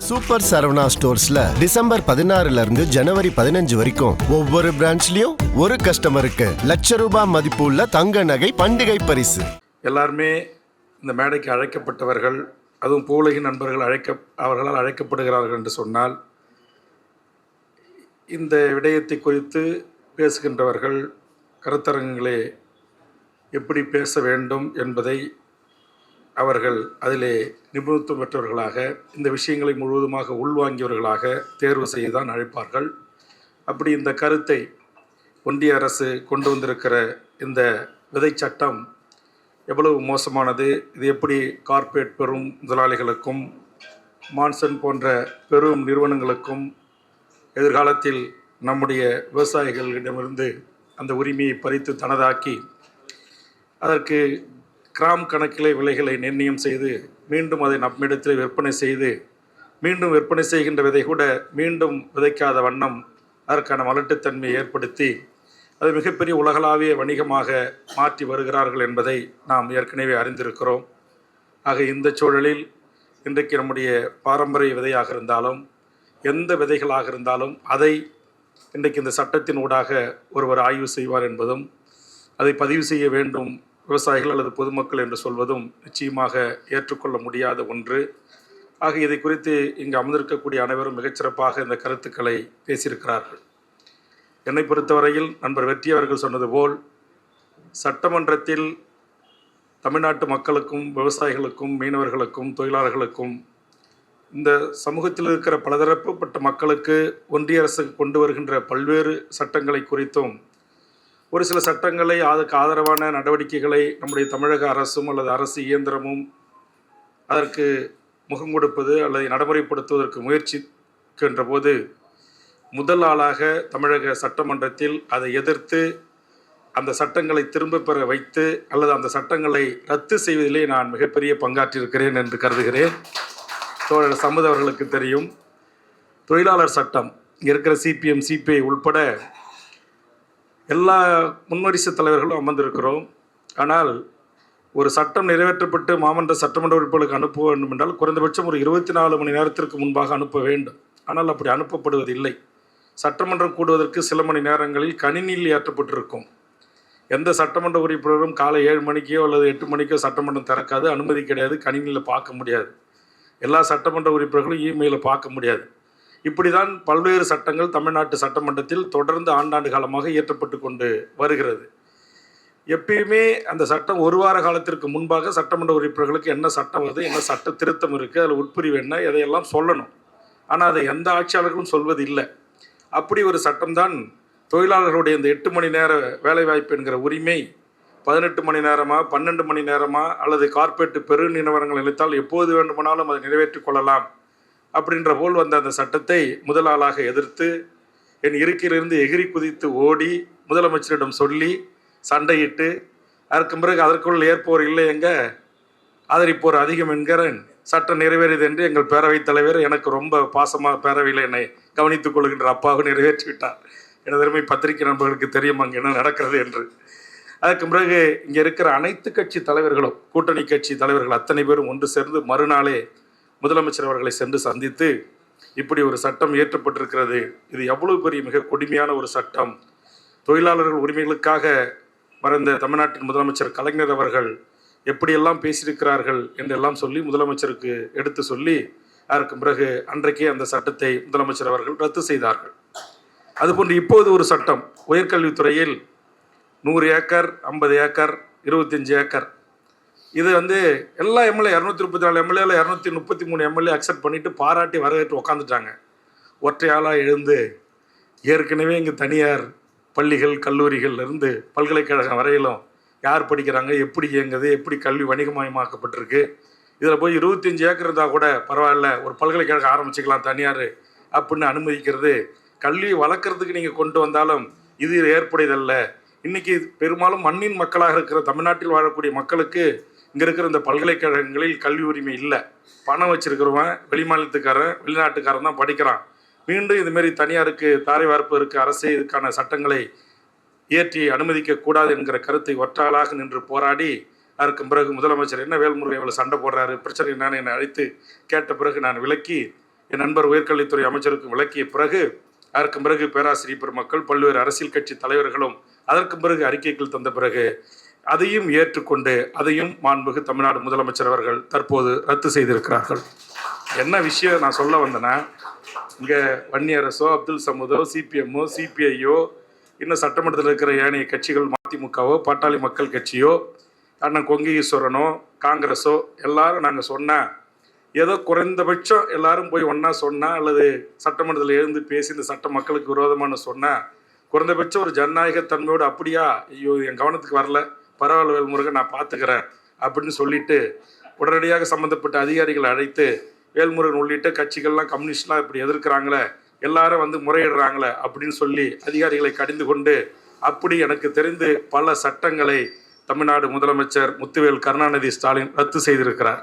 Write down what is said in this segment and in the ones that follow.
Super Saravana ஸ்டோர்ஸ்ல December 16 இருந்து ஜனவரி 15 வரைக்கும் ஒவ்வொரு பிரான்ச்லயும் ஒரு கஸ்டமருக்கு ₹1,00,000 மதிப்பு உள்ள தங்க நகை பண்டிகை பரிசு. எல்லாருமே இந்த மேடைக்கு அழைக்கப்பட்டவர்கள், அதுவும் பூவுலகின் நண்பர்கள் அவர்களால் அழைக்கப்படுகிறார்கள் என்று சொன்னால், இந்த விடயத்தை குறித்து பேசுகின்றவர்கள் கருத்தரங்கிலே எப்படி பேச வேண்டும் என்பதை அவர்கள் அதிலே நிபுணத்துவம் பெற்றவர்களாக, இந்த விஷயங்களை முழுவதுமாக உள்வாங்கியவர்களாக தேர்வு செய்துதான் அழைப்பார்கள். அப்படி இந்த கருத்தை ஒன்றிய அரசு கொண்டு வந்திருக்கிற இந்த விதை சட்டம் எவ்வளவு மோசமானது, இது எப்படி கார்ப்பரேட் பெரும் முதலாளிகளுக்கும் மான்சன் போன்ற பெரும் நிறுவனங்களுக்கும் எதிர்காலத்தில் நம்முடைய விவசாயிகளிடமிருந்து அந்த உரிமையை பறித்து தனதாக்கி அதற்கு கிராம் கணக்கிலே விலைகளை நிர்ணயம் செய்து மீண்டும் அதை நம்மிடத்தில் விற்பனை செய்து மீண்டும் விற்பனை செய்கின்ற விதை கூட மீண்டும் விதைக்காத வண்ணம் அதற்கான மலட்டுத்தன்மையை ஏற்படுத்தி அது மிகப்பெரிய உலகளாவிய வணிகமாக மாற்றி வருகிறார்கள் என்பதை நாம் ஏற்கனவே அறிந்திருக்கிறோம். ஆக இந்த சூழலில் இன்றைக்கு நம்முடைய பாரம்பரிய விதையாக இருந்தாலும் எந்த விதைகளாக இருந்தாலும் அதை இன்றைக்கு இந்த சட்டத்தின் ஊடாக ஒருவர் ஆய்வு செய்வார் என்பதும் அதை பதிவு செய்ய வேண்டும் விவசாயிகள் அல்லது பொதுமக்கள் என்று சொல்வதும் நிச்சயமாக ஏற்றுக்கொள்ள முடியாத ஒன்று. ஆக இதை குறித்து இங்கு அமர்ந்திருக்கக்கூடிய அனைவரும் மிகச்சிறப்பாக இந்த கருத்துக்களை பேசியிருக்கிறார்கள். என்னை பொறுத்தவரையில் நண்பர் வெற்றி அவர்கள் சொன்னது போல், சட்டமன்றத்தில் தமிழ்நாட்டு மக்களுக்கும் விவசாயிகளுக்கும் மீனவர்களுக்கும் தொழிலாளர்களுக்கும் இந்த சமூகத்தில் இருக்கிற பலதரப்பட்ட மக்களுக்கு ஒன்றிய அரசு கொண்டு வருகின்ற பல்வேறு சட்டங்களை குறித்தும் ஒரு சில சட்டங்களை அதுக்கு ஆதரவான நடவடிக்கைகளை நம்முடைய தமிழக அரசும் அல்லது அரசு இயந்திரமும் அதற்கு முகம் கொடுப்பது அல்லது நடைமுறைப்படுத்துவதற்கு முயற்சிக்கின்ற போது முதல் ஆளாக தமிழக சட்டமன்றத்தில் அதை எதிர்த்து அந்த சட்டங்களை திரும்ப பெற வைத்து அல்லது அந்த சட்டங்களை ரத்து செய்வதிலே நான் மிகப்பெரிய பங்காற்றியிருக்கிறேன் என்று கருதுகிறேன். தோழர் சம்பத் அவர்களுக்கு தெரியும், தொழிலாளர் சட்டம் இங்கே இருக்கிற சிபிஎம் சிபிஐ உள்பட எல்லா முன்வரிசை தலைவர்களும் அமர்ந்திருக்கிறோம். ஆனால் ஒரு சட்டம் நிறைவேற்றப்பட்டு மாமன்ற சட்டமன்ற உறுப்பினர்களுக்கு அனுப்ப வேண்டும் என்றால் குறைந்தபட்சம் ஒரு 24 மணி நேரத்திற்கு முன்பாக அனுப்ப வேண்டும். ஆனால் அப்படி அனுப்பப்படுவதில்லை. சட்டமன்றம் கூடுவதற்கு சில மணி நேரங்களில் கணினியில் ஏற்றப்பட்டிருக்கும். எந்த சட்டமன்ற உறுப்பினரும் காலை 7 மணிக்கோ அல்லது 8 மணிக்கோ சட்டமன்றம் திறக்காது, அனுமதி கிடையாது, கணினியில் பார்க்க முடியாது. எல்லா சட்டமன்ற உறுப்பினர்களும் இமெயிலில் பார்க்க முடியாது. இப்படி தான் பல்வேறு சட்டங்கள் தமிழ்நாட்டு சட்டமன்றத்தில் தொடர்ந்து ஆண்டாண்டு காலமாக இயற்றப்பட்டு கொண்டு வருகிறது. எப்பயுமே அந்த சட்டம் ஒரு வார காலத்திற்கு முன்பாக சட்டமன்ற உறுப்பினர்களுக்கு என்ன சட்டம் வருது, என்ன சட்ட திருத்தம் இருக்குது, அதில் உட்பிரிவு என்ன, இதையெல்லாம் சொல்லணும். ஆனால் அதை எந்த ஆட்சியாளர்களும் சொல்வது இல்லை. அப்படி ஒரு சட்டம்தான் தொழிலாளர்களுடைய இந்த 8 மணி நேர வேலைவாய்ப்பு என்கிற உரிமை 18 மணி நேரமா 12 மணி நேரமா அல்லது கார்ப்பரேட் பெரு நிறுவனங்கள் நினைத்தால் எப்போது வேண்டுமானாலும் அதை நிறைவேற்றிக் கொள்ளலாம் அப்படின்ற போல் வந்த அந்த சட்டத்தை முதல் ஆளாக எதிர்த்து என் இருக்கையிலிருந்து எகிரி குதித்து ஓடி முதலமைச்சரிடம் சொல்லி சண்டையிட்டு அதற்கு பிறகு அதற்குள் ஏற்போர் இல்லை எங்க ஆதரிப்போர் அதிகம் என்கிறேன், சட்டம் நிறைவேறியது என்று எங்கள் பேரவைத் தலைவர், எனக்கு ரொம்ப பாசமாக பேரவையில் என்னை கவனித்துக் கொள்கின்ற அப்பாவை நிறைவேற்றிவிட்டார். எனது அருமை பத்திரிகை நண்பர்களுக்கு தெரியும் அங்கே என்ன நடக்கிறது என்று. அதற்கு பிறகு இங்கே இருக்கிற அனைத்து கட்சி தலைவர்களும், கூட்டணி கட்சி தலைவர்கள் அத்தனை பேரும் ஒன்று சேர்ந்து மறுநாளே முதலமைச்சர் அவர்களை சென்று சந்தித்து இப்படி ஒரு சட்டம் இயற்றப்பட்டிருக்கிறது, இது எவ்வளவு பெரிய மிக கொடுமையான ஒரு சட்டம், தொழிலாளர்கள் உரிமைகளுக்காக மறைந்த தமிழ்நாட்டின் முதலமைச்சர் கலைஞர் அவர்கள் எப்படியெல்லாம் பேசியிருக்கிறார்கள் என்றெல்லாம் சொல்லி முதலமைச்சருக்கு எடுத்து சொல்லி அதற்கு பிறகு அன்றைக்கே அந்த சட்டத்தை முதலமைச்சர் அவர்கள் ரத்து செய்தார்கள். அதுபோன்று இப்போது ஒரு சட்டம் உயர்கல்வித்துறையில் 100 ஏக்கர் 50 ஏக்கர் 25 ஏக்கர் இது எல்லா எம்எல்ஏ 234 எம்எல்ஏல 233 எம்எல்ஏ அக்செப்ட் பண்ணிட்டு பாராட்டி வரவேற்று உட்காந்துட்டாங்க. ஒற்றையாளாக எழுந்து ஏற்கனவே இங்கே தனியார் பள்ளிகள் கல்லூரிகள் இருந்து பல்கலைக்கழகம் வரையிலும் யார் படிக்கிறாங்க, எப்படி இயங்குது, எப்படி கல்வி வணிகமயமாக்கப்பட்டிருக்கு, இதில் போய் 25 ஏக்கர் இருந்தால் கூட பரவாயில்ல, ஒரு பல்கலைக்கழகம் ஆரம்பிச்சுக்கலாம் தனியார் அப்படின்னு அனுமதிக்கிறது கல்வி வளர்க்குறதுக்கு நீங்கள் கொண்டு வந்தாலும் இது ஏற்புடையதல்ல. இன்றைக்கி பெரும்பாலும் மண்ணின் மக்களாக இருக்கிற தமிழ்நாட்டில் வாழக்கூடிய மக்களுக்கு இங்கே இருக்கிற இந்த பல்கலைக்கழகங்களில் கல்வி உரிமை இல்லை. பணம் வச்சுருக்கிறவன் வெளிமாநிலத்துக்காரன் வெளிநாட்டுக்காரன் தான் படிக்கிறான். மீண்டும் இதுமாரி தனியாருக்கு தாரை வார்ப்பதற்கு அரசே இதுக்கான சட்டங்களை இயற்றி அனுமதிக்கக்கூடாது என்கிற கருத்தை ஒற்றாளாக நின்று போராடி அதற்கு பிறகு முதலமைச்சர் என்ன வேல்முருகன் இவ்வளோ சண்டை போடுறாரு, பிரச்சனை என்னன்னு என்னை அழைத்து கேட்ட பிறகு நான் விளக்கி என் நண்பர் உயர்கல்வித்துறை அமைச்சருக்கும் விளக்கிய பிறகு, அதற்கு பிறகு பேராசிரியர் பெருமக்கள், பல்வேறு அரசியல் கட்சி தலைவர்களும் அதற்கு பிறகு அறிக்கைகள் தந்த பிறகு அதையும் ஏற்றுக்கொண்டு அதையும் மாண்புமிகு தமிழ்நாடு முதலமைச்சர் அவர்கள் தற்போது ரத்து செய்திருக்கிறார்கள். என்ன விஷயம் நான் சொல்ல வந்தேன்னா, இங்கே வன்னியரசோ, அப்துல் சமூதோ, சிபிஎம்மோ, சிபிஐயோ, இன்னும் சட்டமன்றத்தில் இருக்கிற ஏனைய கட்சிகள், மதிமுகவோ, பாட்டாளி மக்கள் கட்சியோ, அண்ணன் கொங்கு ஈஸ்வரனோ, காங்கிரஸோ, எல்லாரும் நாங்கள் சொன்னால் ஏதோ குறைந்தபட்சம் எல்லாரும் போய் ஒன்றா சொன்னால் அல்லது சட்டமன்றத்தில் எழுந்து பேசி இந்த சட்டம் மக்களுக்கு விரோதமான சொன்னால் குறைந்தபட்சம் ஒரு ஜனநாயக தன்மையோடு அப்படியா, ஐயோ என் கவனத்துக்கு வரல, பரவாயில்ல வேல்முருகன் நான் பார்த்துக்கிறேன் அப்படின்னு சொல்லிட்டு உடனடியாக சம்மந்தப்பட்ட அதிகாரிகளை அழைத்து வேல்முருகன் உள்ளிட்ட கட்சிகள்லாம் கம்யூனிஸ்ட்லாம் இப்படி எதிர்க்கிறாங்களே, எல்லாரும் வந்து முறையிடுறாங்களே அப்படின்னு சொல்லி அதிகாரிகளை கடிந்து கொண்டு அப்படி எனக்கு தெரிந்து பல சட்டங்களை தமிழ்நாடு முதலமைச்சர் முத்துவேல் கருணாநிதி ஸ்டாலின் ரத்து செய்திருக்கிறார்.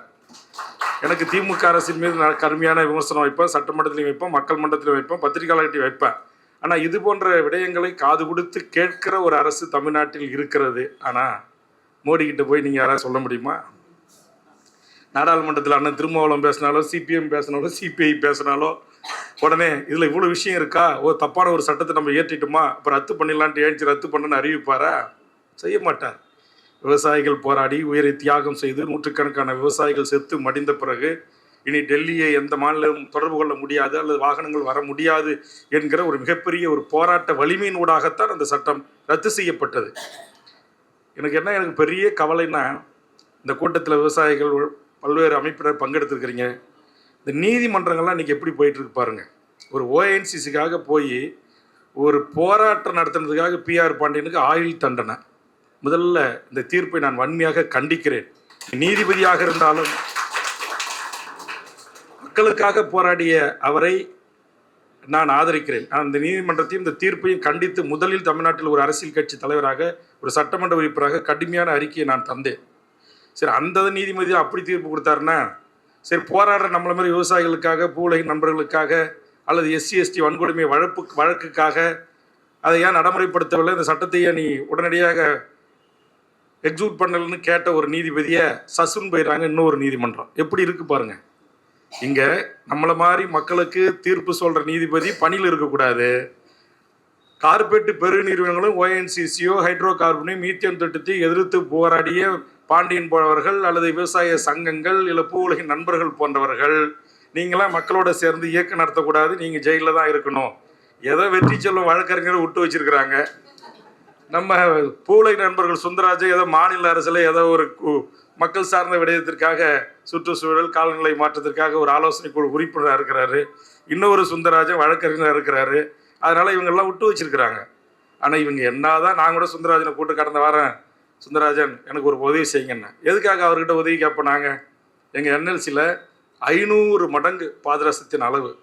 எனக்கு திமுக அரசின் மீது நான் கடுமையான விமர்சனம் வைப்பேன், சட்டமன்றத்திலையும் வைப்பேன், மக்கள் மன்றத்திலையும் வைப்பேன், பத்திரிகையாளர்கிட்டையும் வைப்பேன். ஆனால் இது போன்ற விடயங்களை காது கொடுத்து கேட்கிற ஒரு அரசு தமிழ்நாட்டில் இருக்கிறது. ஆனால் மோடிக்கிட்ட போய் நீங்கள் யாராவது சொல்ல முடியுமா? நாடாளுமன்றத்தில் அண்ணன் திருமாவளவன் பேசினாலோ, சிபிஎம் பேசினாலோ, சிபிஐ பேசினாலோ உடனே இதில் இவ்வளோ விஷயம் இருக்கா, தப்பான ஒரு சட்டத்தை நம்ம ஏற்றிட்டோமா, அப்புறம் ரத்து பண்ணிடலான்ட்டு ஏஞ்சி ரத்து பண்ணுன்னு அறிவிப்பாரா? செய்ய மாட்டார். விவசாயிகள் போராடி உயிரை தியாகம் செய்து நூற்றுக்கணக்கான விவசாயிகள் செத்து மடிந்த பிறகு இனி டெல்லியை எந்த மாநிலம் தொடர்பு கொள்ள முடியாது அல்லது வாகனங்கள் வர முடியாது என்கிற ஒரு மிகப்பெரிய ஒரு போராட்ட வலிமையின் ஊடாகத்தான் அந்த சட்டம் ரத்து செய்யப்பட்டது. எனக்கு பெரிய கவலைன்னா, இந்த கூட்டத்தில் விவசாயிகள் பல்வேறு அமைப்பினர் பங்கெடுத்துருக்கிறீங்க. இந்த நீதிமன்றங்கள்லாம் இன்றைக்கி எப்படி போயிட்டுருக்கு பாருங்கள். ஒரு ஓஎன்சிசிக்காக போய் ஒரு போராட்டம் நடத்துனதுக்காக பிஆர் பாண்டியனுக்கு ஆயுள் தண்டனை. முதல்ல இந்த தீர்ப்பை நான் வன்மையாக கண்டிக்கிறேன். நீதிபதியாக இருந்தாலும் மக்களுக்காக போராடிய அவரை நான் ஆதரிக்கிறேன். நான் இந்த நீதிமன்றத்தையும் இந்த தீர்ப்பையும் கண்டித்து முதலில் தமிழ்நாட்டில் ஒரு அரசியல் கட்சி தலைவராக, ஒரு சட்டமன்ற உறுப்பினராக கடுமையான அறிக்கையை நான் தந்தேன். சரி, அந்த நீதிபதி அப்படி தீர்ப்பு கொடுத்தாருன்னா சரி, போராடுற நம்மள மாதிரி விவசாயிகளுக்காக, பூவுலக நண்பர்களுக்காக அல்லது எஸ்சி எஸ்டி வன்கொடுமை வழக்குக்காக அதை ஏன் நடைமுறைப்படுத்தவில்லை, இந்த சட்டத்தையே நீ உடனடியாக எக்ஸிக்யூட் பண்ணலன்னு கேட்ட ஒரு நீதிபதியை சசுன்னு போயிடுறாங்க இன்னொரு நீதிமன்றம். எப்படி இருக்கு பாருங்க. இங்க நம்மள மாதிரி மக்களுக்கு தீர்ப்பு சொல்ற நீதிபதி பணியில் இருக்கக்கூடாது. கார்பரேட் பெரு நிறுவனங்களும் ஓஎன்சிசியோ, ஹைட்ரோ கார்பனையும், மீத்தேன் திட்டத்தை எதிர்த்து போராடிய பாண்டியன் போன்றவர்கள் அல்லது விவசாய சங்கங்கள் இல்லை பூவுலகின் நண்பர்கள் போன்றவர்கள், நீங்களாம் மக்களோட சேர்ந்து இயக்கம் நடத்தக்கூடாது, நீங்கள் ஜெயிலில் தான் இருக்கணும். ஏதோ வெற்றி செல்வம் வழக்கறிஞரை விட்டு வச்சிருக்கிறாங்க. நம்ம பூவுலக நண்பர்கள் சுந்தராஜை ஏதோ மாநில அரசில் ஏதோ ஒரு மக்கள் சார்ந்த விடயத்திற்காக, சுற்றுச்சூழல் காலநிலை மாற்றத்திற்காக ஒரு ஆலோசனை குழு உறுப்பினராக இருக்கிறாரு. இன்னொரு சுந்தராஜன் வழக்கறிஞராக இருக்கிறாரு. அதனால் இவங்கெல்லாம் விட்டு வச்சிருக்கிறாங்க. ஆனால் இவங்க என்னதான், நான் கூட சுந்தராஜனை கூட்டு கடந்த வாரம், சுந்தராஜன் எனக்கு ஒரு உதவி செய்யுங்கண்ணா. எதுக்காக அவர்கிட்ட உதவி கேட்போம்? நாங்கள் எங்கள் என்எல்சியில் 500 மடங்கு பாதரசத்தின் அளவு,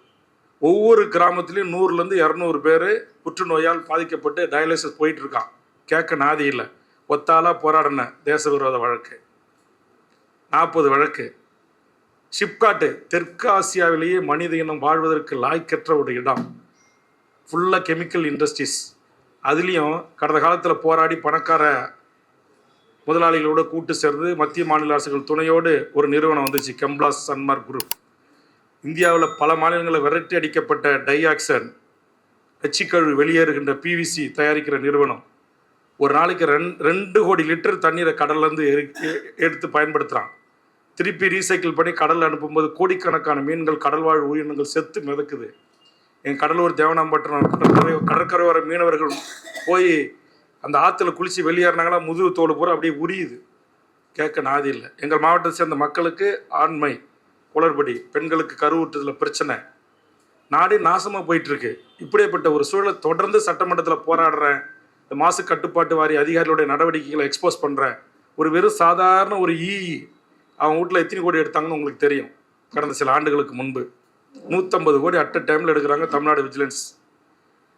ஒவ்வொரு கிராமத்துலேயும் 100லேருந்து 200 பேர் புற்றுநோயால் பாதிக்கப்பட்டு டயாலிசிஸ் போயிட்டுருக்கான். கேட்க நாதி இல்லை. ஒத்தாலாக போராடின தேச விரோத வழக்கு 40 வழக்கு. ஷிப்காட்டு தெற்கு ஆசியாவிலேயே மனித இனம் வாழ்வதற்கு லாய்க்கற்ற ஒரு இடம், ஃபுல்லாக கெமிக்கல் இண்டஸ்ட்ரீஸ். அதுலேயும் கடந்த காலத்தில் போராடி பணக்கார முதலாளிகளோடு கூட்டு சேர்ந்து மத்திய மாநில அரசுகள் துணையோடு ஒரு நிறுவனம் வந்துச்சு, கெம்ப்ளாஸ் சன்மார்க் குரூப். இந்தியாவில் பல மாநிலங்களில் விரட்டி அடிக்கப்பட்ட டைஆக்சன், எச்சிக்கழிவு வெளியேறுகின்ற பிவிசி தயாரிக்கிற நிறுவனம். ஒரு நாளைக்கு 2 கோடி லிட்டர் தண்ணீரை கடல்லேருந்து எடுத்து பயன்படுத்துகிறான். திருப்பி ரீசைக்கிள் பண்ணி கடலில் அனுப்பும்போது கோடிக்கணக்கான மீன்கள், கடல்வாழ் உயிரினங்கள் செத்து மிதக்குது. எங்கள் கடலூர் தேவனாம்பட்டினம் கடற்கரையோர மீனவர்கள் போய் அந்த ஆற்றுல குளித்து வெளியேறினாங்களா, முதுகு தோல் பூரா அப்படியே உரியுது. கேட்க நாதி இல்லை. எங்கள் மாவட்டத்தை சேர்ந்த மக்களுக்கு ஆண்மை குளறுபடி, பெண்களுக்கு கருவுற்றதில் பிரச்சனை, நாடே நாசமாக போயிட்டுருக்கு. இப்படிப்பட்ட ஒரு சூழலை தொடர்ந்து சட்டமன்றத்தில் போராடுறேன். இந்த மாசு கட்டுப்பாட்டு வாரிய அதிகாரிகளுடைய நடவடிக்கைகளை எக்ஸ்போஸ் பண்ணுறேன். ஒரு வெறும் சாதாரண ஒரு அவங்க வீட்டில் எத்தனை கோடி எடுத்தாங்கன்னு உங்களுக்கு தெரியும். கடந்த சில ஆண்டுகளுக்கு முன்பு 150 கோடி அட் அ டைமில் எடுக்கிறாங்க தமிழ்நாடு விஜிலன்ஸ்.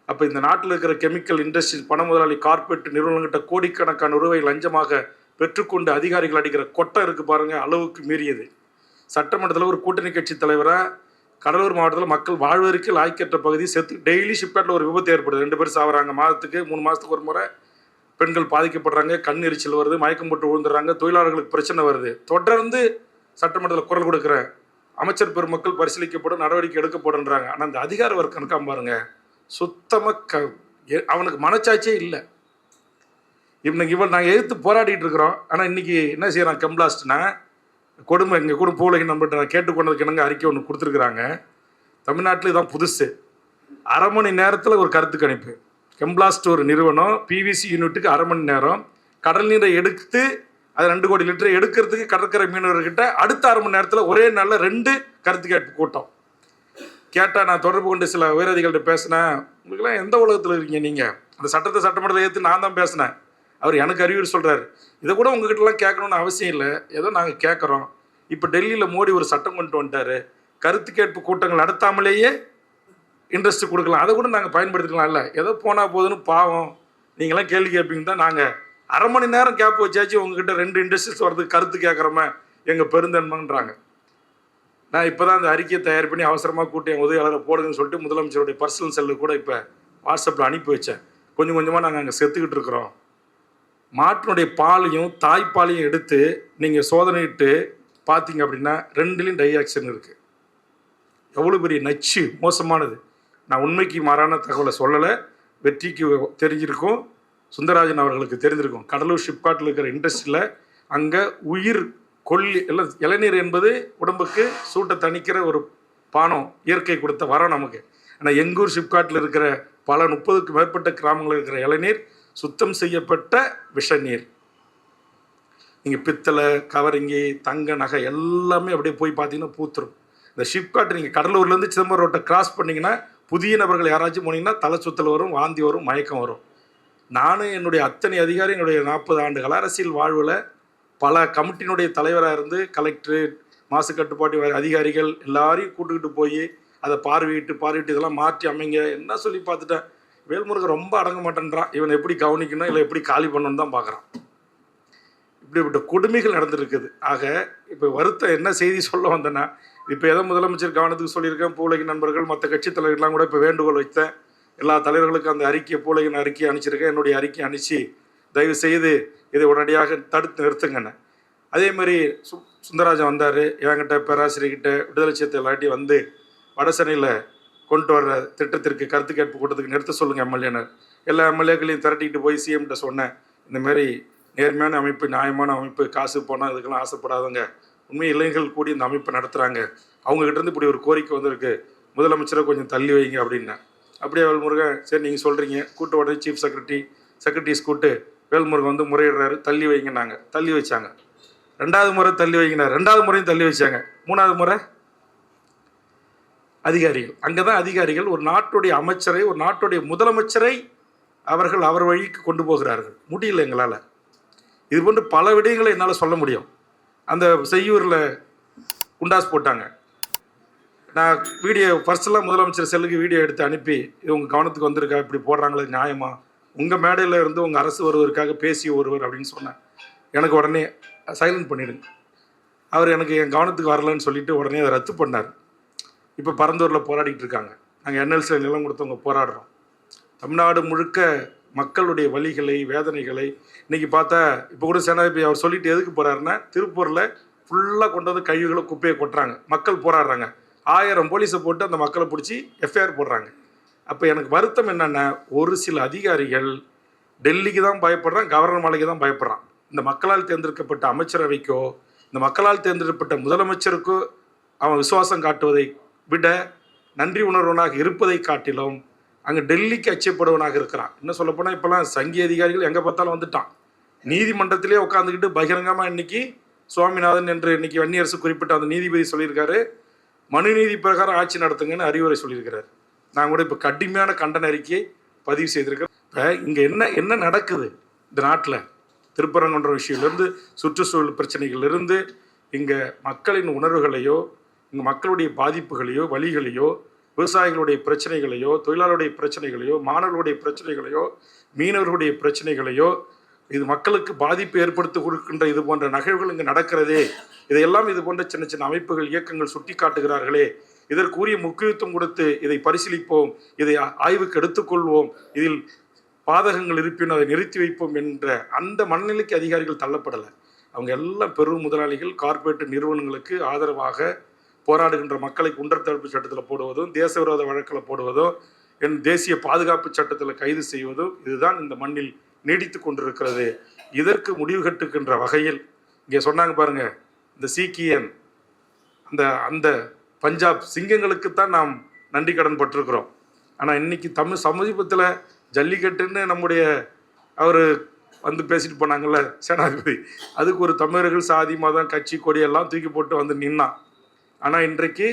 அப்போ இந்த நாட்டில் இருக்கிற கெமிக்கல் இண்டஸ்ட்ரி பண முதலாளி கார்பரேட் நிறுவனங்கிட்ட கோடிக்கணக்கான ரூபாய் லஞ்சமாக பெற்றுக்கொண்டு அதிகாரிகள் அடிக்கிற கொட்டை இருக்குது பாருங்கள், அளவுக்கு மீறியது. சட்டமன்றத்தில் ஒரு கூட்டணி கட்சி தலைவராக கடலூர் மாவட்டத்தில் மக்கள் வாழ்வதற்கு லாய்க்கற்ற பகுதி செத்து டெய்லி ஷிப்காட்டில் ஒரு விபத்து ஏற்படுது. 2 பேர் சாவறாங்க. மாதத்துக்கு 3 மாதத்துக்கு ஒரு முறை பெண்கள் பாதிக்கப்படுறாங்க, கண் எரிச்சல் வருது, மயக்கம் போட்டு விழுந்துடுறாங்க, தொழிலாளர்களுக்கு பிரச்சனை வருது. தொடர்ந்து சட்டமன்றத்தில் குரல் கொடுக்குறேன். அமைச்சர் பெருமக்கள் பரிசீலிக்கப்படும், நடவடிக்கை எடுக்கப்படுன்றாங்க. ஆனால் அந்த அதிகார வர்க்கம் இருக்காம பாருங்க, சுத்தமாக அவனுக்கு மனச்சாட்சியே இல்லை. இவன் நாங்கள் எதிர்த்து போராடிட்டு இருக்கிறோம். ஆனால் இன்னைக்கு என்ன செய்யறான் கெம்பிளாஸ்ட்னா, கொடுமை இங்கே கூட பூலகி நம்பிட்டு நான் கேட்டுக்கொண்டதுக்கு என்னங்க அறிக்கை ஒன்று கொடுத்துருக்குறாங்க. தமிழ்நாட்டில் இதான் புதுசு. அரை மணி நேரத்தில் ஒரு கருத்து கணிப்பு. கெம்பிளாஸ்ட் ஒரு நிறுவனம் பிவிசி யூனிட்டுக்கு அரை மணி நேரம் கடல் நீரை எடுத்து அது 2 கோடி லிட்டர் எடுக்கிறதுக்கு கடற்கரை மீனவர்கிட்ட அடுத்த அரை மணி நேரத்தில் ஒரே நாளில் 2 கருத்து கேட்பு கூட்டம் கேட்டால், நான் தொடர்பு கொண்டு சில உயரதிகள்கிட்ட பேசினேன். உங்களுக்குலாம் எந்த உலகத்தில் இருக்கீங்க நீங்கள்? அந்த சட்டத்தை சட்டமன்றத்தில் ஏற்று நான் தான் பேசினேன். அவர் எனக்கு அறிவுரை சொல்கிறார். இதை கூட உங்ககிட்டலாம் கேட்கணுன்னு அவசியம் இல்லை, ஏதோ நாங்கள் கேட்குறோம். இப்போ டெல்லியில் மோடி ஒரு சட்டம் கொண்டு வந்துட்டார், கருத்து கேட்பு கூட்டங்கள் நடத்தாமலேயே இன்ட்ரெஸ்ட் கொடுக்கலாம். அதை கூட நாங்கள் பயன்படுத்திக்கலாம். இல்லை ஏதோ போனால் போதுன்னு பாவம் நீங்களாம் கேள்வி கேட்பீங்க தான் நாங்கள் அரை மணி நேரம் கேப் வச்சாச்சு உங்ககிட்ட 2 இண்டஸ்ட்ரீஸ் வரதுக்கு கருத்து கேட்குறோமே எங்கள் பெருந்தன்மைன்றாங்க. நான் இப்போ தான் அந்த அறிக்கையை தயார் பண்ணி அவசரமாக கூட்டி என் உதவியாளரை போடுங்கன்னு சொல்லிட்டு முதலமைச்சருடைய பர்சனல் செல்லு கூட இப்போ வாட்ஸ்அப்பில் அனுப்பி வச்சேன். கொஞ்சம் கொஞ்சமாக நாங்கள் அங்கே செத்துக்கிட்டு இருக்கிறோம். மாட்டினுடைய பாலையும் தாய்ப்பாலையும் எடுத்து நீங்கள் சோதனையிட்டு பார்த்தீங்க அப்படின்னா 2லையும் டைஆக்சின் இருக்குது. எவ்வளோ பெரிய நச்சு மோசமானது. நான் உண்மைக்கு மாறான தகவலை சொல்லலை. வெற்றிக்கு தெரிஞ்சிருக்கும், சுந்தரராஜன் அவர்களுக்கு தெரிஞ்சிருக்கும். கடலூர் ஷிப்காட்டில் இருக்கிற இண்டஸ்ட்ரியில் அங்கே உயிர் கொல்லி எல்லாம் இளநீர் என்பது உடம்புக்கு சூட்டை தணிக்கிற ஒரு பானம், இயற்கை கொடுத்த வரம் நமக்கு. ஆனால் எங்கூர் ஷிப்காட்டில் இருக்கிற பல 30க்கும் மேற்பட்ட கிராமங்களில் இருக்கிற இளநீர் சுத்தம் செய்யப்பட்ட விஷ நீர். நீங்கள் பித்தளை, கவரிங்கி, தங்க நகை எல்லாமே அப்படியே போய் பார்த்தீங்கன்னா பூத்துரும். இந்த ஷிப்காட் நீங்கள் கடலூர்லேருந்து சிதம்பரம் ரோட்டை கிராஸ் பண்ணிங்கன்னா புதிய நபர்கள் யாராச்சும் போனீங்கன்னா தலை சுத்தல் வரும், வாந்தி வரும், மயக்கம் வரும். நானும் என்னுடைய அத்தனை அதிகாரி என்னுடைய 40 ஆண்டுகள் அரசியல் வாழ்வில் பல கமிட்டியினுடைய தலைவராக இருந்து கலெக்டர், மாசு கட்டுப்பாட்டு அதிகாரிகள் எல்லாரையும் கூட்டுக்கிட்டு போய் அதை பார்வையிட்டு இதெல்லாம் மாற்றி அமைங்க என்ன சொல்லி பார்த்துட்டேன். வேல்முருகன் ரொம்ப அடங்க மாட்டேன்றான். இவனை எப்படி கவனிக்கணும் இல்லை எப்படி காலி பண்ணணும்னு தான் பார்க்குறான். இப்படிப்பட்ட கொடுமைகள் நடந்துருக்குது. ஆக இப்போ வருத்தம் என்ன செய்தி சொல்ல வந்தேன்னா, இப்போ எதோ முதலமைச்சர் கவனத்துக்கு சொல்லியிருக்கேன். பூலகி நண்பர்கள் மற்ற கட்சி தலைவர்கள்லாம் கூட இப்போ வேண்டுகோள் வைத்தேன். எல்லா தலைவர்களுக்கும் அந்த அறிக்கையை பூலகின் அறிக்கையை அனுப்பிச்சிருக்கேன். என்னுடைய அறிக்கையை அனுப்பிச்சு தயவு செய்து இதை உடனடியாக தடுத்து நிறுத்துங்கண்ணே. அதே மாதிரி சுந்தரராஜன் வந்தார் என்கிட்ட, பேராசிரியர்கிட்ட, விடுதலை சிறுத்தை எல்லாட்டி வந்து வடசென்னையில் கொண்டு வர்ற திட்டத்திற்கு கருத்து கேட்பு கூட்டத்துக்கு நிறுத்த சொல்லுங்கள் எம்எல்ஏனர். எல்லா எம்எல்ஏக்களையும் திரட்டிக்கிட்டு போய் சிஎம்கிட்ட சொன்னேன். இந்தமாரி நேர்மையான அமைப்பு, நியாயமான அமைப்பு, காசு போனால் இதுக்கெல்லாம் ஆசைப்படாதவங்க, உண்மை இளைஞர்கள் கூடி இந்த அமைப்பை நடத்துகிறாங்க, அவங்ககிட்டருந்து இப்படி ஒரு கோரிக்கை வந்திருக்கு, முதலமைச்சரை கொஞ்சம் தள்ளி வைங்க அப்படின்னேன். அப்படியே வேல்முருகன் சரி நீங்கள் சொல்கிறீங்க, கூட்டு உடனே சீஃப் செக்ரட்டரிஸ் கூட்டு வேல்முருகன் வந்து முறையிடுறாரு, தள்ளி வைங்கன்னாங்க. தள்ளி வச்சாங்க. 2வது முறை தள்ளி வைங்கினார். 2வது முறையும் தள்ளி வச்சாங்க. 3வது முறை அதிகாரிகள், அங்கே தான் அதிகாரிகள் ஒரு நாட்டுடைய அமைச்சரை, ஒரு நாட்டுடைய முதலமைச்சரை அவர்கள் அவர் வழிக்கு கொண்டு போகிறார்கள். முடியல எங்களால். இது போன்று பல விடயங்களை என்னால் சொல்ல முடியும். அந்த செய்யூரில் குண்டாஸ் போட்டாங்க. நான் வீடியோ பர்சனலாக முதலமைச்சர் செல்லுக்கு வீடியோ எடுத்து அனுப்பி, இது உங்கள் கவனத்துக்கு வந்திருக்கா, இப்படி போடுறாங்களே நியாயமா, உங்கள் மேடையில் இருந்து உங்கள் அரசு வருவதற்காக பேசிய ஒருவர் அப்படின்னு சொன்னேன். எனக்கு உடனே சைலண்ட் பண்ணிடுங்க. அவர் எனக்கு என் கவனத்துக்கு வரலன்னு சொல்லிட்டு உடனே அதை ரத்து பண்ணார். இப்போ பரந்தூரில் போராடிட்டு இருக்காங்க. நாங்கள் என்எல்சியில் நிலம் கொடுத்தவங்க போராடுறோம். தமிழ்நாடு முழுக்க மக்களுடைய வலிகளை, வேதனைகளை இன்றைக்கி பார்த்தா, இப்போ கூட சேனாதிபதி அவர் சொல்லிட்டு எதுக்கு போகிறாருன்னா, திருப்பூரில் ஃபுல்லாக கொண்டு வந்து கழிவுகளை குப்பையை கொட்டுறாங்க, மக்கள் போராடுறாங்க, 1000 போலீஸை போட்டு அந்த மக்களை பிடிச்சி எஃப்ஐஆர் போடுறாங்க. அப்போ எனக்கு வருத்தம் என்னென்னா, ஒரு சில அதிகாரிகள் டெல்லிக்கு தான் பயப்படுறான், கவர்னர் மாளிகை தான் பயப்படுறான். இந்த மக்களால் தேர்ந்தெடுக்கப்பட்ட அமைச்சரவைக்கோ, இந்த மக்களால் தேர்ந்தெடுக்கப்பட்ட முதலமைச்சருக்கோ அவன் விசுவாசம் காட்டுவதை விட நன்றி உணர்வனாக இருப்பதை காட்டிலும் அங்கே டெல்லிக்கு அச்சப்படுவனாக இருக்கிறான். என்ன சொல்லப்போனால் இப்போலாம் சங்கி அதிகாரிகள் எங்கே பார்த்தாலும் வந்துட்டான். நீதிமன்றத்திலே உட்காந்துக்கிட்டு பகிரங்கமாக இன்னைக்கு சுவாமிநாதன் என்று இன்னைக்கு வன்னியரசு குறிப்பிட்ட அந்த நீதிபதி சொல்லியிருக்காரு, மனு நீதி பிரகாரம் ஆட்சி நடத்துங்கன்னு அறிவுரை சொல்லியிருக்கிறார். நான் கூட இப்போ கடுமையான கண்டன அறிக்கையை பதிவு செய்திருக்கிறேன். இப்போ இங்கே என்ன நடக்குது இந்த நாட்டில், திருப்பரங்குன்ற விஷயத்திலிருந்து சுற்றுச்சூழல் பிரச்சனைகளிலிருந்து இங்கே மக்களின் உணர்வுகளையோ, இங்கே மக்களுடைய பாதிப்புகளையோ, வலிகளையோ, விவசாயிகளுடைய பிரச்சனைகளையோ, தொழிலாளருடைய பிரச்சனைகளையோ, மாணவர்களுடைய பிரச்சனைகளையோ, மீனவர்களுடைய பிரச்சனைகளையோ, இது மக்களுக்கு பாதிப்பு ஏற்படுத்தி கொடுக்கின்ற இது போன்ற நகழ்வுகள் இங்கே நடக்கிறதே, இதையெல்லாம் இது போன்ற சின்ன சின்ன அமைப்புகள், இயக்கங்கள் சுட்டி காட்டுகிறார்களே, இதற்குரிய முக்கியத்துவம் கொடுத்து இதை பரிசீலிப்போம், இதை ஆய்வுக்கு எடுத்துக்கொள்வோம், இதில் பாதகங்கள் இருப்பினும் அதை நிறுத்தி வைப்போம் என்ற அந்த மனநிலைக்கு அதிகாரிகள் தள்ளப்படலை. அவங்க எல்லாம் பெரும் முதலாளிகள், கார்ப்பரேட் நிறுவனங்களுக்கு ஆதரவாக போராடுகின்ற மக்களை குண்டர் தடுப்பு சட்டத்தில் போடுவதும், தேச விரோத வழக்கில் போடுவதும், தேசிய பாதுகாப்பு சட்டத்தில் கைது செய்வதும் இதுதான் இந்த மண்ணில் நீடித்து கொண்டிருக்கிறது. இதற்கு முடிவு கட்டுகின்ற வகையில் இங்கே சொன்னாங்க பாருங்க, இந்த சீக்கியன் அந்த அந்த பஞ்சாப் சிங்கங்களுக்குத்தான் நாம் நன்றி கடன் பட்டிருக்கிறோம். ஆனால் இன்னைக்கு தமிழ் சமீபத்தில் ஜல்லிக்கட்டுன்னு நம்முடைய அவர் வந்து பேசிட்டு போனாங்கல்ல சேனாதிபதி, அதுக்கு ஒரு தமிழர்கள் சாதி மதம் கட்சி கொடியெல்லாம் தூக்கி போட்டு வந்து நின்னான். ஆனால் இன்றைக்கு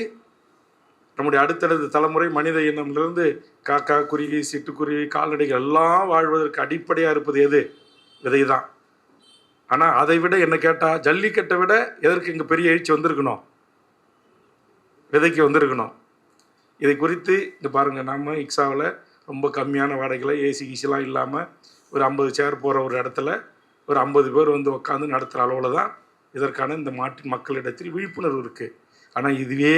நம்முடைய அடுத்தடுத்த தலைமுறை மனித இனம்லேருந்து காக்கா, குருவி, சிட்டுக்குருவி, கால்நடைகள் எல்லாம் வாழ்வதற்கு அடிப்படையாக இருப்பது எது? விதை தான். ஆனால் அதை விட என்ன கேட்டால், ஜல்லிக்கட்டை விட எதற்கு இங்கே பெரிய எழுச்சி வந்திருக்கணும்? விதைக்கு வந்திருக்கணும். இதை குறித்து இங்கே பாருங்கள், நம்ம இக்ஸாவில் ரொம்ப கம்மியான வாடகையில் ஏசி கீசிலாம் இல்லாமல் ஒரு 50 சேர் போகிற ஒரு இடத்துல ஒரு 50 பேர் வந்து உட்காந்து நடத்துகிற அளவில் தான் இதற்கான இந்த மாட்டின் மக்களிடத்தில் விழிப்புணர்வு இருக்குது. ஆனால் இதுவே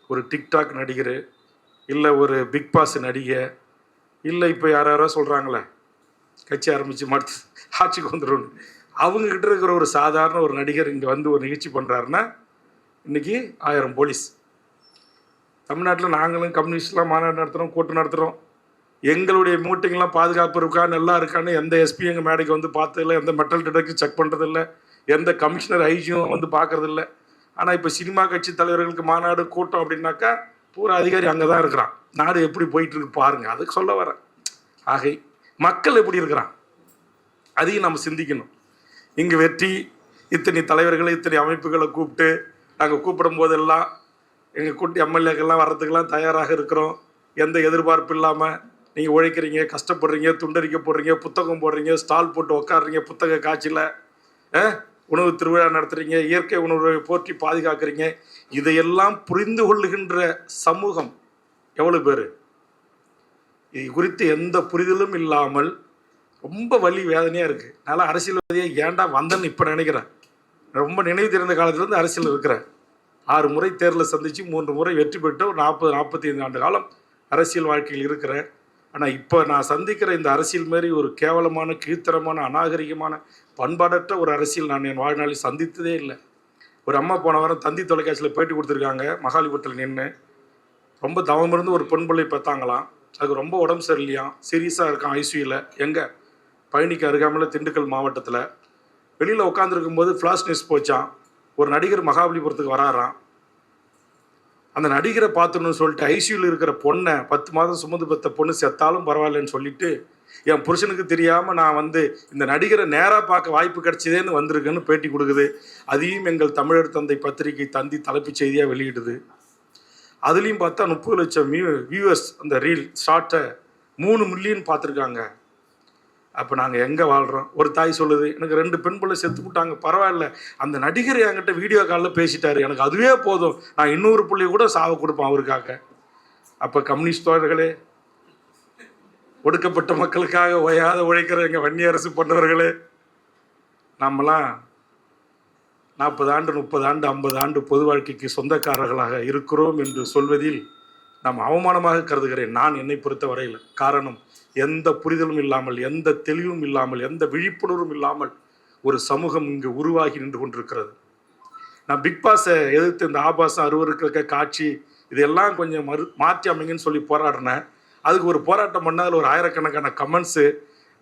ஒரு டிக்டாக் நடிகர், இல்லை ஒரு பிக் பாஸ் நடிகை, இல்லை இப்போ யாரோ சொல்கிறாங்களே கட்சி ஆரம்பித்து மறுத்து ஆட்சிக்கு வந்துடும், அவங்கக்கிட்ட இருக்கிற ஒரு சாதாரண ஒரு நடிகர் இங்கே வந்து ஒரு நிகழ்ச்சி பண்ணுறாருன்னா இன்றைக்கி 1000 போலீஸ். தமிழ்நாட்டில் நாங்களும் கம்யூனிஸ்ட்லாம் மாநாடு நடத்துகிறோம், கூட்டம் நடத்துகிறோம். எங்களுடைய மீட்டிங்லாம் பாதுகாப்பு இருக்கா, நல்லா இருக்கான்னு எந்த எஸ்பி எங்கள் மேடைக்கு வந்து பார்த்ததில்லை, எந்த மெட்டல் டிடெக்டர் செக் பண்ணுறதில்ல, எந்த கமிஷனர் ஐஜியும் வந்து பார்க்குறதில்ல. ஆனால் இப்போ சினிமா கட்சி தலைவர்களுக்கு மாநாடு கூட்டம் அப்படின்னாக்கா பூரா அதிகாரி அங்கே தான் இருக்கிறான். நாடு எப்படி போயிட்டுருக்கு பாருங்கள், அதுக்கு சொல்ல வரேன். ஆகை மக்கள் எப்படி இருக்கிறான் அதையும் நம்ம சிந்திக்கணும். இங்கே வெற்றி இத்தனை தலைவர்களை இத்தனை அமைப்புகளை கூப்பிட்டு நாங்கள் கூப்பிடும் போதெல்லாம் எங்கள் கூட்டி எம்எல்ஏக்கெல்லாம் வர்றதுக்கெல்லாம் தயாராக இருக்கிறோம். எந்த எதிர்பார்ப்பு இல்லாமல் நீங்கள் உழைக்கிறீங்க, கஷ்டப்படுறீங்க, துண்டறிக்க போடுறீங்க, புத்தகம் போடுறீங்க, ஸ்டால் போட்டு உட்காடுறீங்க, புத்தக காட்சியில் உணவு திருவிழா நடத்துகிறீங்க, இயற்கை உணவை போற்றி பாதுகாக்கிறீங்க. இதையெல்லாம் புரிந்து கொள்ளுகின்ற சமூகம் எவ்வளோ பேர்? இது குறித்து எந்த புரிதலும் இல்லாமல் ரொம்ப வலி வேதனையாக இருக்குது. நல்லா அரசியல்வாதியை ஏன்டா வந்தேன்னு இப்போ நினைக்கிறேன். ரொம்ப நினைவு தெரிந்த காலத்துலேருந்து அரசியல் இருக்கிறேன். 6 முறை தேர்தலை சந்தித்து 3 முறை வெற்றி பெற்று ஒரு 40-45 ஆண்டு காலம் அரசியல் வாழ்க்கையில் இருக்கிறேன். ஆனால் இப்போ நான் சந்திக்கிற இந்த அரசியல் மாரி ஒரு கேவலமான, கீழ்த்தரமான, அநாகரிகமான, பண்பாடற்ற ஒரு அரசியல் நான் என் வாழ்நாளில் சந்தித்ததே இல்லை. ஒரு அம்மா போன வாரம் தந்தி தொலைக்காட்சியில் பேட்டி கொடுத்துருக்காங்க. மகாலிபுரத்தில் நின்று ரொம்ப தவம் இருந்து ஒரு பெண் பிள்ளை பார்த்தாங்களாம். அதுக்கு ரொம்ப உடம்பு சரியில்லையாம், சீரியஸாக இருக்கான் ஐசியூவில். எங்கே? பழனிக்கு அருகாமையில் திண்டுக்கல் மாவட்டத்தில். வெளியில் உட்காந்துருக்கும் போது ஃப்ளாஷ் நியூஸ் போச்சான். ஒரு நடிகர் மகாபலிபுரத்துக்கு வராறான். அந்த நடிகரை பார்த்துன்னு சொல்லிட்டு ஐசியூவில் இருக்கிற பொண்ணை 10 மாதம் சுமந்து பெற்ற பொண்ணு செத்தாலும் பரவாயில்லன்னு சொல்லிட்டு என் புருஷனுக்கு தெரியாமல் நான் வந்து இந்த நடிகரை நேராக பார்க்க வாய்ப்பு கிடைச்சதேன்னு வந்திருக்குன்னு பேட்டி கொடுக்குது. அதையும் எங்கள் தமிழர் தந்தை பத்திரிகை தந்தி தலைப்புச் செய்தியாக வெளியிடுது. அதுலேயும் பார்த்தா 30 லட்சம் வியூவர்ஸ் அந்த ரீல் ஷார்ட்டை 3 மில்லியன் பார்த்துருக்காங்க. அப்போ நாங்கள் எங்கே வாழ்கிறோம்? ஒரு தாய் சொல்லுது, எனக்கு 2 பெண் பிள்ளை செத்து விட்டாங்க, பரவாயில்ல, அந்த நடிகர் என்கிட்ட வீடியோ காலில் பேசிட்டாரு, எனக்கு அதுவே போதும், நான் இன்னொரு பிள்ளைய கூட சாவ கொடுப்பேன் அவருக்காக. அப்போ கம்யூனிஸ்ட் தோழர்களே, ஒடுக்கப்பட்ட மக்களுக்காக ஓயாத உழைக்கிற எங்கள் வன்னி அரசு பண்ணவர்களே, நம்மலாம் 40 ஆண்டு 30 ஆண்டு 50 ஆண்டு பொது வாழ்க்கைக்கு சொந்தக்காரர்களாக இருக்கிறோம் என்று சொல்வதில் நாம் அவமானமாக கருதுகிறேன் நான், என்னை பொறுத்த வரையில். காரணம், எந்த புரிதலும் இல்லாமல், எந்த தெளிவும் இல்லாமல், எந்த விழிப்புணர்வும் இல்லாமல் ஒரு சமூகம் இங்கு உருவாகி நின்று கொண்டிருக்கிறது. நான் பிக் பாஸை எதிர்த்து இந்த ஆபாசம், அருவருக்க காட்சி இதெல்லாம் கொஞ்சம் மாற்றி அமைங்கன்னு சொல்லி போராடினேன். அதுக்கு ஒரு போராட்டம் பண்ண அதில் ஒரு 1000கணக்கான கமெண்ட்ஸு.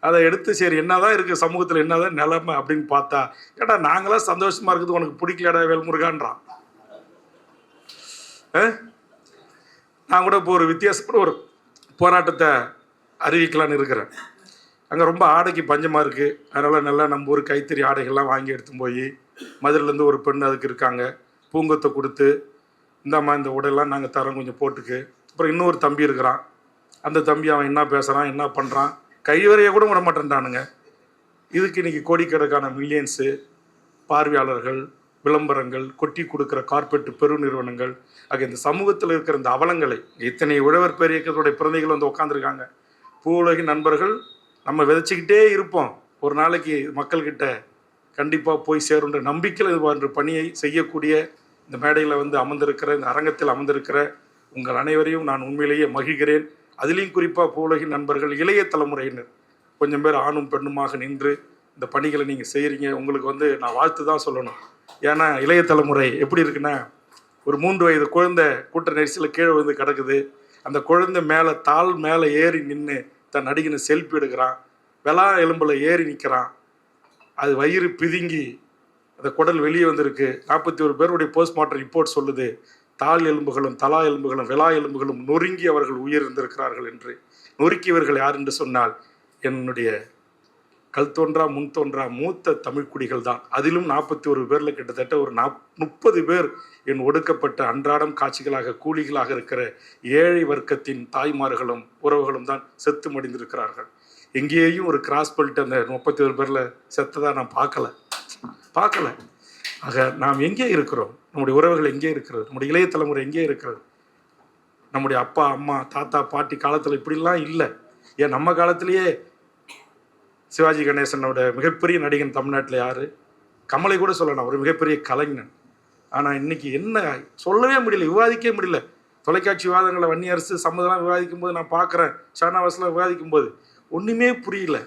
அதை எடுத்து சரி என்னதான் இருக்குது சமூகத்தில், என்னதான் நிலைமை அப்படின்னு பார்த்தா, ஏடா நாங்களாம் சந்தோஷமாக இருக்குது, உனக்கு பிடிக்கலடா வேல்முருகான்றான். நான் கூட இப்போ ஒரு வித்தியாசப்பட ஒரு போராட்டத்தை அறிவிக்கலான்னு இருக்கிறேன். அங்கே ரொம்ப ஆடைக்கு பஞ்சமாக இருக்குது. அதனால் நல்லா நம்ம ஊர் கைத்தறி ஆடைகள்லாம் வாங்கி எடுத்து போய் மதுரையிலேருந்து ஒரு பெண் அதுக்கு இருக்காங்க, பூங்கொத்தை கொடுத்து இந்தாம்மா இந்த உடையெல்லாம் நாங்கள் தரோம், கொஞ்சம் போட்டுக்கு. அப்புறம் இன்னொரு தம்பி இருக்கிறான். அந்த தம்பி அவன் என்ன பேசுகிறான், என்ன பண்ணுறான், கைவரையை கூட விட மாட்டேன்ட்டானுங்க. இதுக்கு இன்றைக்கி கோடிக்கணக்கான மில்லியன்ஸு பார்வையாளர்கள், விளம்பரங்கள், கொட்டி கொடுக்குற கார்பரேட் பெருநிறுவனங்கள் ஆக இந்த சமூகத்தில் இருக்கிற இந்த அவலங்களை, இத்தனை உழவர் பேர் இயக்கத்துடைய பிறந்தைகள் வந்து உட்காந்துருக்காங்க. பூவுலகி நண்பர்கள் நம்ம விதைச்சிக்கிட்டே இருப்போம், ஒரு நாளைக்கு மக்கள்கிட்ட கண்டிப்பாக போய் சேருன்ற நம்பிக்கையில் இது போன்ற பணியை செய்யக்கூடிய இந்த மேடையில் வந்து அமர்ந்திருக்கிற, இந்த அரங்கத்தில் அமர்ந்திருக்கிற உங்கள் அனைவரையும் நான் உண்மையிலேயே மகிழ்கிறேன். அதுலேயும் குறிப்பாக பூவுலகி நண்பர்கள், இளைய தலைமுறையினர் கொஞ்சம் பேர் ஆணும் பெண்ணுமாக நின்று இந்த பணிகளை நீங்கள் செய்கிறீங்க. உங்களுக்கு வந்து நான் வாழ்த்து தான் சொல்லணும். ஏன்னா இளைய தலைமுறை எப்படி இருக்குன்னா, ஒரு 3 வயது குழந்தை கூட்ட நெரிசலில் கீழே வந்து கிடக்குது. அந்த குழந்தை மேலே தாள் மேலே ஏறி நின்று தன் நடிகனை செல்ஃபி எடுக்கிறான். வெளா எலும்பில் ஏறி நிற்கிறான். அது வயிறு பிதுங்கி அந்த குடல் வெளியே வந்திருக்கு. 41 பேருடைய போஸ்ட்மார்ட்டம் ரிப்போர்ட் சொல்லுது, தாள் எலும்புகளும் தலா எலும்புகளும் விலா எலும்புகளும் நொறுங்கி அவர்கள் உயிரிழந்திருக்கிறார்கள் என்று. நொறுக்கியவர்கள் யார் என்று சொன்னால் என்னுடைய கல் தோன்றா முன் தோன்றா மூத்த தமிழ்குடிகள் தான். அதிலும் 41 பேரில் கிட்டத்தட்ட ஒரு 30 பேர் என் ஒடுக்கப்பட்ட அன்றாடம் காட்சிகளாக கூலிகளாக இருக்கிற ஏழை வர்க்கத்தின் தாய்மார்களும் உறவுகளும் தான் செத்து மடிந்திருக்கிறார்கள். எங்கேயும் ஒரு கிராஸ் பண்ணிட்டு அந்த 31 பேரில் செத்ததாக நான் பார்க்கல. ஆக நாம் எங்கே இருக்கிறோம்? நம்முடைய உறவுகள் எங்கே இருக்கிறது? நம்முடைய இளைய தலைமுறை எங்கே இருக்கிறது? நம்முடைய அப்பா அம்மா தாத்தா பாட்டி காலத்தில் இப்படிலாம் இல்லை. ஏன் நம்ம காலத்திலேயே சிவாஜி கணேசனோட மிகப்பெரிய நடிகன் தமிழ்நாட்டில் யார்? கமலை கூட சொல்லலாம், ஒரு மிகப்பெரிய கலைஞன். ஆனால் இன்னைக்கு என்ன சொல்லவே முடியல, விவாதிக்கவே முடியல. தொலைக்காட்சி விவாதங்களை வன்னி அரசு சம்மதம்லாம் விவாதிக்கும் போது நான் பார்க்குறேன், ஷானாவாஸ்லாம் விவாதிக்கும் போது ஒன்றுமே புரியல.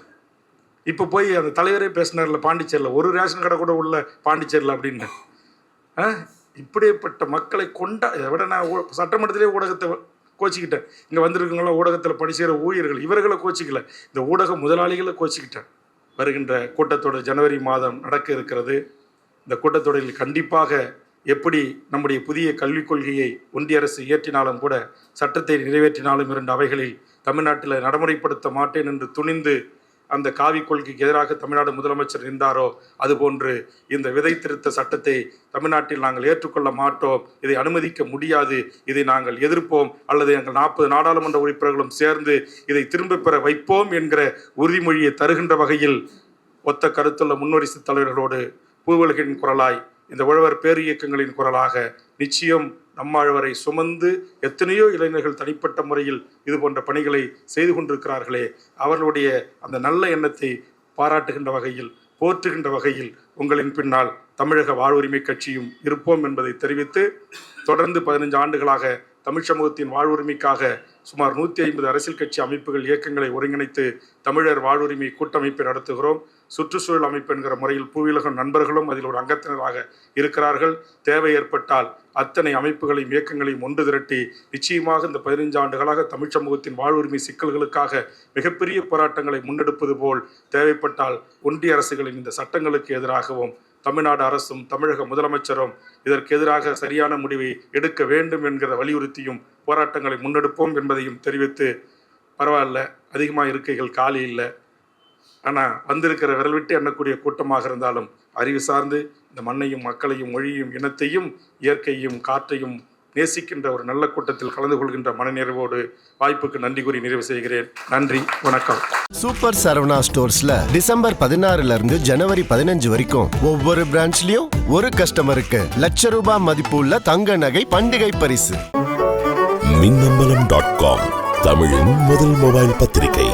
இப்போ போய் அந்த தலைவரே பேசினார்ல பாண்டிச்சேரியில், ஒரு ரேஷன் கடை கூட உள்ள பாண்டிச்சேரியில் அப்படின்னு. இப்படிப்பட்ட மக்களை கொண்டா இதை விட நான் சட்டமன்றத்திலே ஊடகத்தை கோச்சிக்கிட்டேன். இங்கே வந்திருக்கவங்களாம் ஊடகத்தில் பணி செய்கிற ஊழியர்கள், இவர்களை கோச்சிக்கல, இந்த ஊடக முதலாளிகளை கோச்சிக்கிட்டேன். வருகின்ற கூட்டத்தொடர் ஜனவரி மாதம் நடக்க இருக்கிறது. இந்த கூட்டத்தொடரில் கண்டிப்பாக எப்படி நம்முடைய புதிய கல்விக் கொள்கையை ஒன்றிய அரசு இயற்றினாலும் கூட, சட்டத்தை நிறைவேற்றினாலும் 2 அவைகளில் தமிழ்நாட்டில் நடைமுறைப்படுத்த மாட்டேன் என்று துணிந்து அந்த காவிக் கொள்கைக்கு எதிராக தமிழ்நாடு முதலமைச்சர் நின்றாரோ, அதுபோன்று இந்த விதை திருத்த சட்டத்தை தமிழ்நாட்டில் நாங்கள் ஏற்றுக்கொள்ள மாட்டோம், இதை அனுமதிக்க முடியாது, இதை நாங்கள் எதிர்ப்போம், அல்லது எங்கள் 40 நாடாளுமன்ற உறுப்பினர்களும் சேர்ந்து இதை திரும்ப பெற வைப்போம் என்கிற உறுதிமொழியை தருகின்ற வகையில் ஒத்த கருத்துள்ள முன்வரிசு தலைவர்களோடு பூவுலகின் குரலாய், இந்த உழவர் பேர் இயக்கங்களின் குரலாக நிச்சயம் நம்மாழ்வரை சுமந்து எத்தனையோ இளைஞர்கள் தனிப்பட்ட முறையில் இது போன்ற பணிகளை செய்து கொண்டிருக்கிறார்களே, அவர்களுடைய அந்த நல்ல எண்ணத்தை பாராட்டுகின்ற வகையில், போற்றுகின்ற வகையில் உங்களின் பின்னால் தமிழக வாழ்வுரிமை கட்சியும் இருப்போம் என்பதை தெரிவித்து, தொடர்ந்து 15 ஆண்டுகளாக தமிழ் சமூகத்தின் வாழ்வுரிமைக்காக சுமார் 150 அரசியல் கட்சி அமைப்புகள் இயக்கங்களை ஒருங்கிணைத்து தமிழர் வாழ்வுரிமை கூட்டமைப்பை நடத்துகிறோம். சுற்றுச்சூழல் அமைப்பு என்கிற முறையில் பூவிலகம் நண்பர்களும் அதில் ஒரு அங்கத்தினராக இருக்கிறார்கள். தேவை ஏற்பட்டால் அத்தனை அமைப்புகளையும் இயக்கங்களையும் ஒன்று திரட்டி நிச்சயமாக இந்த 15 ஆண்டுகளாக தமிழ் சமூகத்தின் வாழ்வுரிமை சிக்கல்களுக்காக மிகப்பெரிய போராட்டங்களை முன்னெடுப்பது போல் தேவைப்பட்டால் ஒன்றிய அரசுகளின் இந்த சட்டங்களுக்கு எதிராகவும் தமிழ்நாடு அரசும் தமிழக முதலமைச்சரும் இதற்கு எதிராக சரியான முடிவை எடுக்க வேண்டும் என்கிற வலியுறுத்தியும் போராட்டங்களை முன்னெடுப்போம் என்பதையும் தெரிவித்து, பரவாயில்ல அதிகமாக இருக்கைகள் காலி இல்லை, ஆனால் வந்திருக்கிற விரல் விட்டு எண்ணக்கூடிய கூட்டமாக இருந்தாலும் அறிவு சார்ந்து இந்த மண்ணையும் மக்களையும் மொழியையும் இனத்தையும் இயற்கையும் காற்றையும் நேசிக்கின்ற ஒரு நல்ல கூட்டத்தில் கலந்து கொள்கின்ற மனநிறைவோடு வாய்ப்புக்கு நன்றி கூறி நிறைவு செய்கிறேன். நன்றி, வணக்கம். சூப்பர் சரவணா ஸ்டோர்ஸ்ல டிசம்பர் 16 இருந்து ஜனவரி 15 வரைக்கும் ஒவ்வொரு பிரான்ச்லயும் ஒரு கஸ்டமருக்கு ₹1,00,000 மதிப்பு உள்ள தங்க நகை பண்டிகை பரிசு. மின்னம்பலம்.com தமிழின் முதல் மொபைல் பத்திரிகை.